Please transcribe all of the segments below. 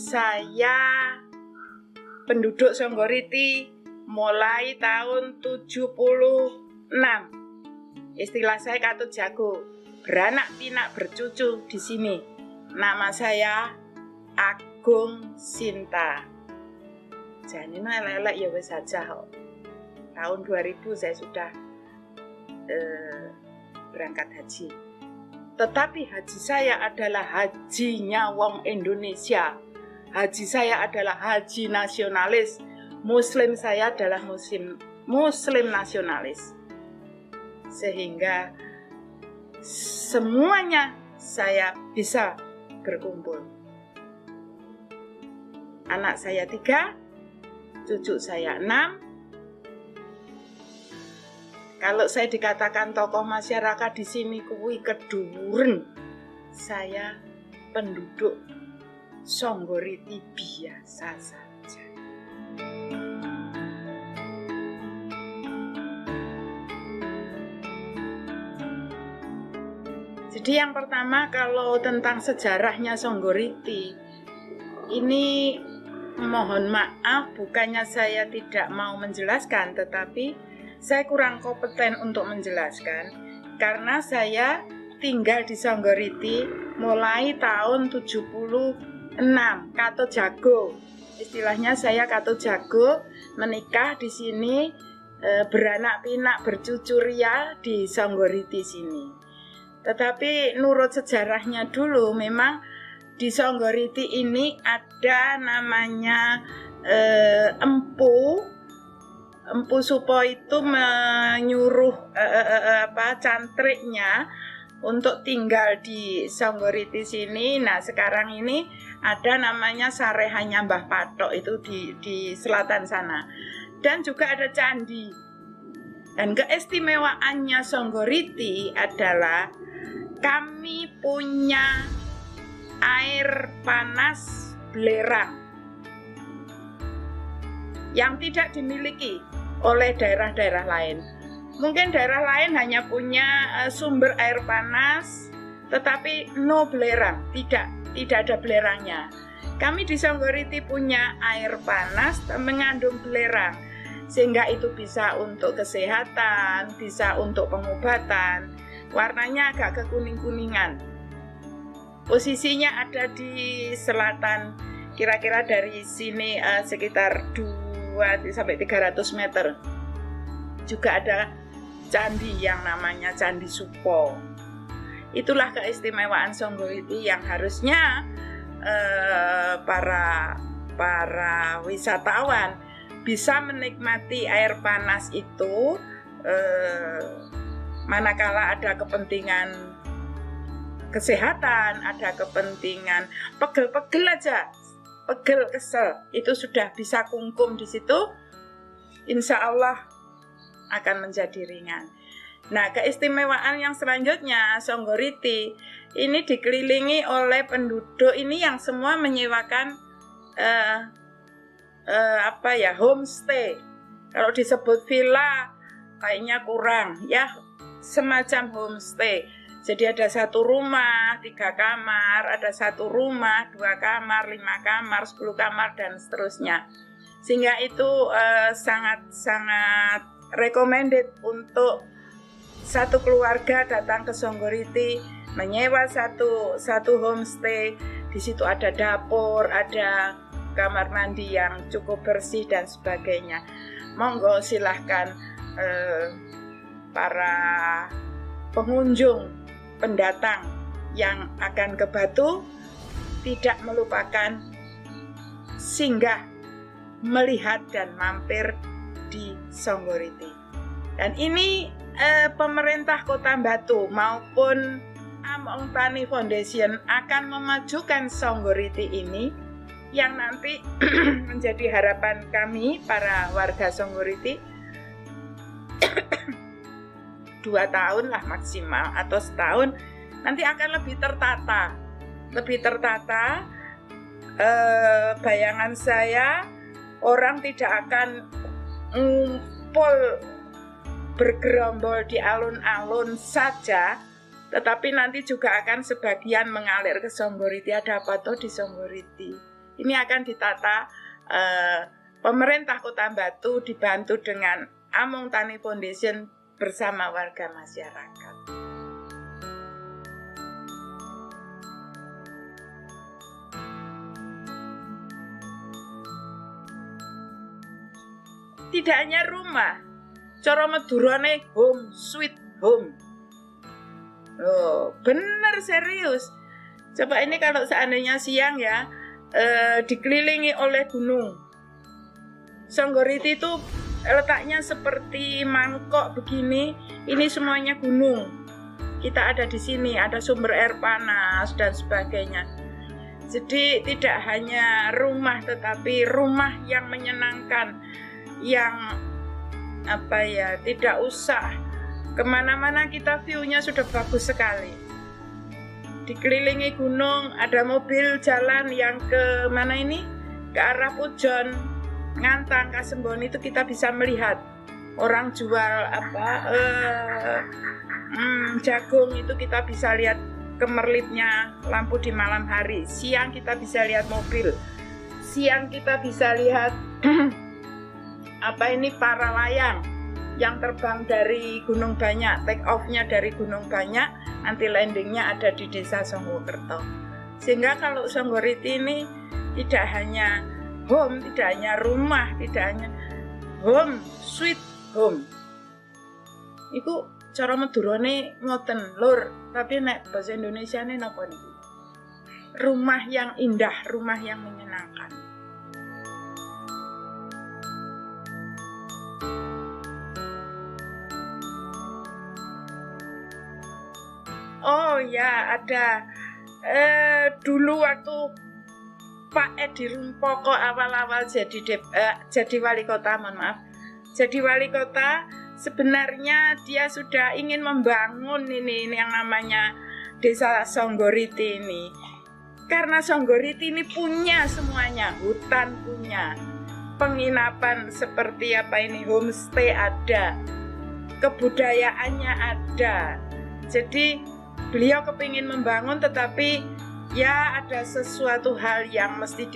Saya penduduk Songgoriti mulai tahun 76. Istilah saya katut jago, beranak pinak bercucu di sini. Nama saya Agung Sinta. Jadi elek-elek ya wis saja kok. Tahun 2000 saya sudah berangkat haji. Tetapi haji saya adalah hajinya wong Indonesia. Haji saya adalah haji nasionalis. Muslim saya adalah muslim nasionalis. Sehingga semuanya saya bisa berkumpul. Anak saya 3, cucu saya 6. Kalau saya dikatakan tokoh masyarakat di sini kuwi keduren, saya penduduk Songgoriti biasa saja. Jadi yang pertama kalau tentang sejarahnya Songgoriti, ini mohon maaf bukannya saya tidak mau menjelaskan, tetapi saya kurang kompeten untuk menjelaskan karena saya tinggal di Songgoriti mulai tahun 76, katut jago. Istilahnya saya katut jago, menikah di sini, beranak pinak bercucu ria di Songgoriti sini. Tetapi nurut sejarahnya dulu memang di Songgoriti ini ada namanya Empu Supo itu menyuruh cantriknya untuk tinggal di Songgoriti sini. Nah sekarang ini ada namanya Sarehanya Mbah Patok itu di selatan sana. Dan juga ada candi. Dan keistimewaannya Songgoriti adalah kami punya air panas belerang yang tidak dimiliki oleh daerah-daerah lain. Mungkin daerah lain hanya punya sumber air panas, tetapi no belerang, tidak ada belerangnya. Kami di Songgoriti punya air panas mengandung belerang, sehingga itu bisa untuk kesehatan, bisa untuk pengobatan. Warnanya agak kekuning-kuningan. Posisinya ada di selatan, kira-kira dari sini sekitar 200-300 meter. Juga ada candi yang namanya Candi Supo. Itulah keistimewaan Songgoriti yang harusnya para wisatawan bisa menikmati air panas itu manakala ada kepentingan kesehatan, ada kepentingan pegel-pegel aja, pegel kesel, itu sudah bisa kungkum di situ, insya Allah akan menjadi ringan. Nah, keistimewaan yang selanjutnya Songgoriti ini dikelilingi oleh penduduk ini yang semua menyewakan homestay. Kalau disebut villa kayaknya kurang, ya semacam homestay. Jadi ada 1 rumah 3 kamar, ada 1 rumah 2 kamar, 5 kamar, 10 kamar dan seterusnya. Sehingga itu sangat recommended untuk satu keluarga datang ke Songgoriti menyewa satu homestay. Di situ ada dapur, ada kamar mandi yang cukup bersih dan sebagainya. Monggo silahkan para pengunjung pendatang yang akan ke Batu tidak melupakan singgah melihat dan mampir di Songgoriti. Dan ini pemerintah Kota Batu maupun Among Tani Foundation akan memajukan Songgoriti ini yang nanti menjadi harapan kami para warga Songgoriti 2 tahun lah maksimal atau setahun nanti akan lebih tertata. Bayangan saya orang tidak akan ngumpul bergerombol di alun-alun saja, tetapi nanti juga akan sebagian mengalir ke Songgoriti. Ada apa toh di Songgoriti? Ini akan ditata pemerintah Kota Batu dibantu dengan Amung Tani Foundation bersama warga masyarakat. Tidak hanya rumah, cara medurane home sweet home. Oh, bener serius. Coba ini kalau seandainya siang ya, dikelilingi oleh gunung. Songgoriti itu letaknya seperti mangkok begini, ini semuanya gunung. Kita ada di sini, ada sumber air panas dan sebagainya. Jadi tidak hanya rumah, tetapi rumah yang menyenangkan, yang tidak usah kemana-mana, kita view-nya sudah bagus sekali. Dikelilingi gunung, ada mobil jalan yang ke mana ini? Ke arah Pujon, Ngantang, Kasembon, itu kita bisa melihat orang jual jagung, itu kita bisa lihat kemerlipnya lampu di malam hari. Siang kita bisa lihat mobil, siang kita bisa lihat para layang yang terbang dari Gunung Banyak, take off-nya dari Gunung Banyak, nanti landingnya ada di Desa Songgokerto. Sehingga kalau Songgoriti ini tidak hanya home, tidak hanya rumah, tidak hanya home, sweet home. Iku cara medurane ngoten, lur, tapi nek bahasa Indonesiane napa niku? Rumah yang indah, rumah yang menyenangkan. Oh ya, ada dulu waktu Pak Edi Rumpoko awal-awal jadi wali kota, mohon maaf. Jadi wali kota, sebenarnya dia sudah ingin membangun ini yang namanya Desa Songgoriti ini. Karena Songgoriti ini punya semuanya, hutan punya, penginapan seperti homestay ada, kebudayaannya ada. Jadi beliau kepingin membangun, tetapi ya ada sesuatu hal yang mesti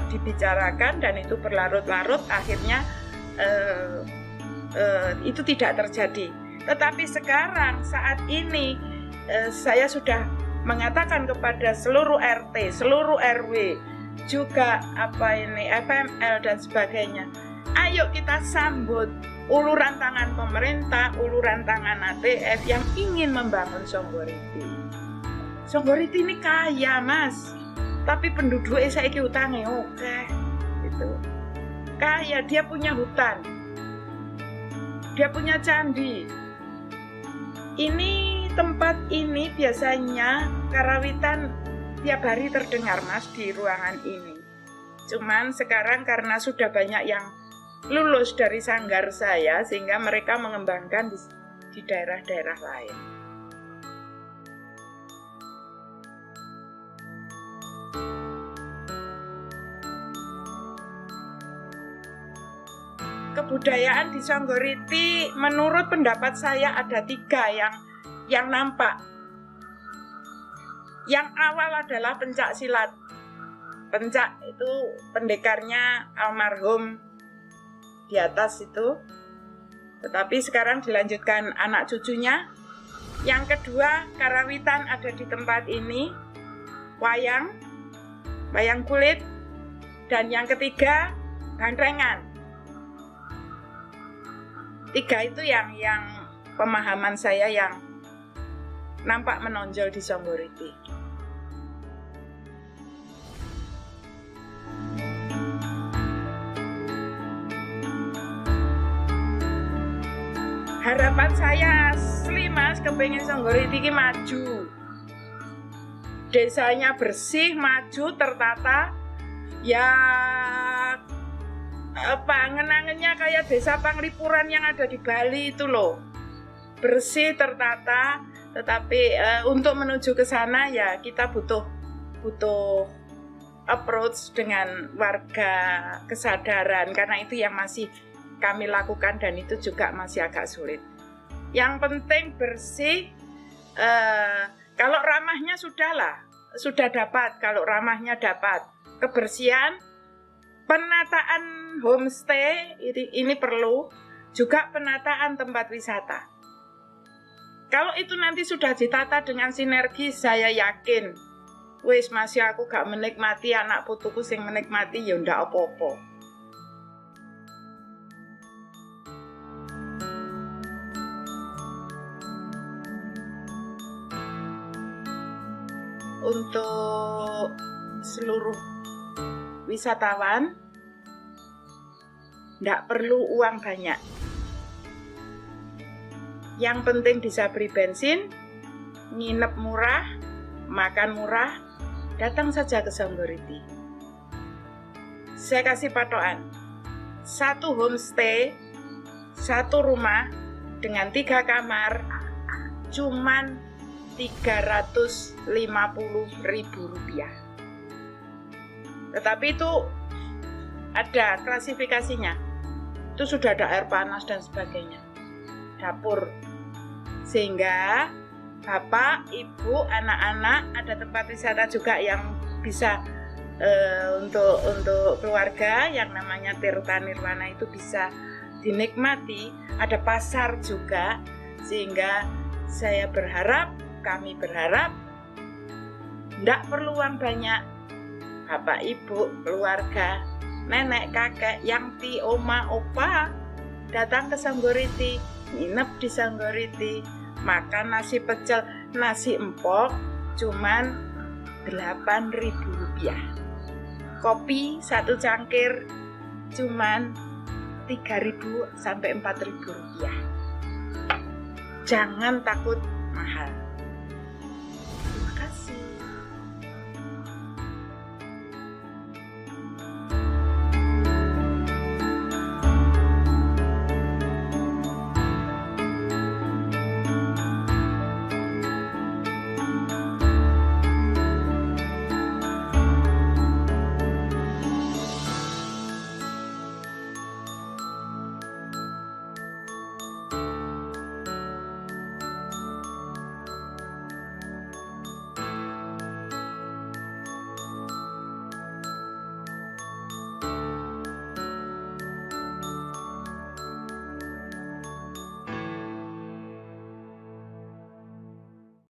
dibicarakan, dan itu berlarut-larut, akhirnya itu tidak terjadi. Tetapi sekarang saat ini saya sudah mengatakan kepada seluruh RT, seluruh RW, juga FML dan sebagainya, ayo kita sambut uluran tangan pemerintah, uluran tangan ATF yang ingin membangun Songgoriti. Songgoriti ini kaya, Mas, tapi penduduknya saiki utangnya oke, gitu. Kaya, dia punya hutan, dia punya candi. Ini tempat ini biasanya karawitan tiap hari terdengar, Mas, di ruangan ini. Cuman sekarang karena sudah banyak yang lulus dari sanggar saya, sehingga mereka mengembangkan di daerah-daerah lain. Kebudayaan di Songgoriti menurut pendapat saya ada 3 yang nampak. Yang awal adalah pencak silat. Pencak itu pendekarnya almarhum di atas itu, tetapi sekarang dilanjutkan anak cucunya. Yang kedua, karawitan ada di tempat ini, wayang kulit, dan yang ketiga, gandrengan. 3 itu yang pemahaman saya yang nampak menonjol di Songgoriti. Harapan saya asli, Mas, kepengen Songgoriti ini maju. Desanya bersih, maju, tertata. Ya ngenangannya kayak desa Panglipuran yang ada di Bali itu loh. Bersih, tertata, tetapi untuk menuju ke sana ya kita butuh approach dengan warga, kesadaran, karena itu yang masih kami lakukan dan itu juga masih agak sulit. Yang penting bersih, kalau ramahnya sudahlah, sudah dapat, kalau ramahnya dapat. Kebersihan, penataan homestay ini perlu, juga penataan tempat wisata. Kalau itu nanti sudah ditata dengan sinergi, saya yakin wis masih aku gak menikmati, anak putuku sing menikmati ya ndak apa-apa. Untuk seluruh wisatawan ndak perlu uang banyak. Yang penting bisa beli bensin, nginep murah, makan murah, datang saja ke Songgoriti. Saya kasih patokan, 1 homestay, 1 rumah dengan 3 kamar, cuman Rp350.000. Tetapi itu ada klasifikasinya. Itu sudah ada air panas dan sebagainya. Dapur. Sehingga Bapak, Ibu, anak-anak, ada tempat wisata juga yang bisa untuk keluarga yang namanya Tirta Nirwana itu bisa dinikmati. Ada pasar juga, sehingga saya berharap, kami berharap tidak perlu uang banyak. Bapak, Ibu, keluarga, nenek, kakek, yangti, oma, opa datang ke Songgoriti, nginep di Songgoriti, makan nasi pecel, nasi empok cuman Rp8.000. Kopi 1 cangkir cuman Rp3.000 sampai Rp4.000. Jangan takut mahal.